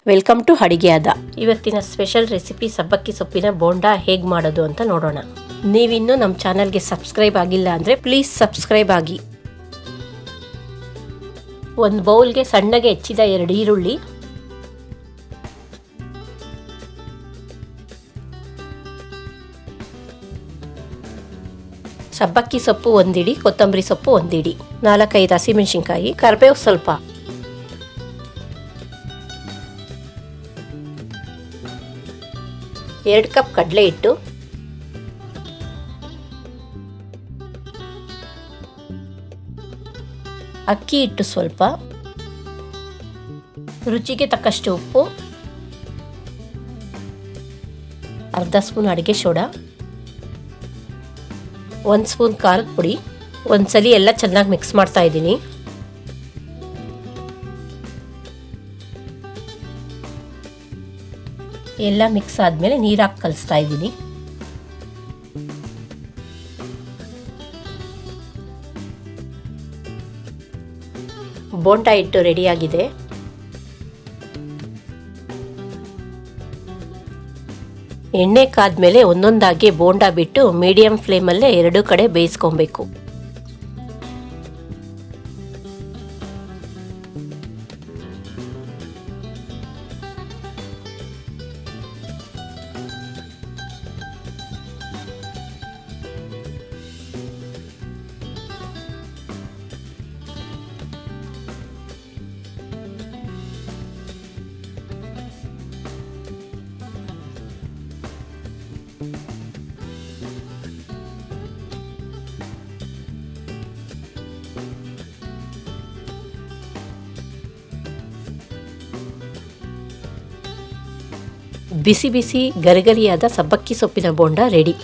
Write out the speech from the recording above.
Welcome to ಅಡಿಗೆ ಅದ. ಇವತ್ತಿನ ಸ್ಪೆಷಲ್ ರೆಸಿಪಿ ಸಬ್ಬಕ್ಕಿ ಸೊಪ್ಪಿನ ಬೋಂಡಾ ಹೇಗೆ ಮಾಡೋದು ಅಂತ ನೋಡೋಣ. ನೀವಿನ್ನೂ ನಮ್ಮ ಚಾನಲ್ಗೆ ಸಬ್ಸ್ಕ್ರೈಬ್ ಆಗಿಲ್ಲ ಅಂದರೆ ಪ್ಲೀಸ್ ಸಬ್ಸ್ಕ್ರೈಬ್ ಆಗಿ. ಒಂದು ಬೌಲ್ಗೆ ಸಣ್ಣಗೆ ಹೆಚ್ಚಿದ 2 ಈರುಳ್ಳಿ, ಸಬ್ಬಕ್ಕಿ ಸೊಪ್ಪು 1 ಹಿಡಿ, ಕೊತ್ತಂಬರಿ ಸೊಪ್ಪು 1 ಹಿಡಿ, 4-5 ಹಸಿಮೆಣಸಿನ್ಕಾಯಿ, ಕರಿಬೇವು ಸ್ವಲ್ಪ, ಎರಡು ಕಪ್ ಕಡಲೆ ಹಿಟ್ಟು, ಅಕ್ಕಿ ಹಿಟ್ಟು ಸ್ವಲ್ಪ, ರುಚಿಗೆ ತಕ್ಕಷ್ಟು ಉಪ್ಪು, ಅರ್ಧ ಸ್ಪೂನ್ ಅಡಿಗೆ ಸೋಡಾ, 1 ಸ್ಪೂನ್ ಖಾರದ ಪುಡಿ. ಒಂದ್ಸಲಿ ಎಲ್ಲ ಚೆನ್ನಾಗಿ ಮಿಕ್ಸ್ ಮಾಡ್ತಾ ಇದ್ದೀನಿ. ಎಲ್ಲ ಮಿಕ್ಸ್ ಆದಮೇಲೆ ನೀರು ಹಾಕಿ ಕಲಿಸ್ತಾ ಇದ್ದೀನಿ. ಬೋಂಡಾ ಹಿಟ್ಟು ರೆಡಿಯಾಗಿದೆ. ಎಣ್ಣೆ ಕಾದ್ಮೇಲೆ ಒಂದೊಂದಾಗಿ ಬೋಂಡಾ ಬಿಟ್ಟು ಮೀಡಿಯಂ ಫ್ಲೇಮಲ್ಲೇ 2 ಕಡೆ ಬೇಯಿಸ್ಕೊಬೇಕು. ಬಿಸಿ ಬಿಸಿ ಗರಿಗರಿಯಾದ ಸಬ್ಬಕ್ಕಿ ಸೊಪ್ಪಿನ ಬೋಂಡಾ ರೆಡಿ.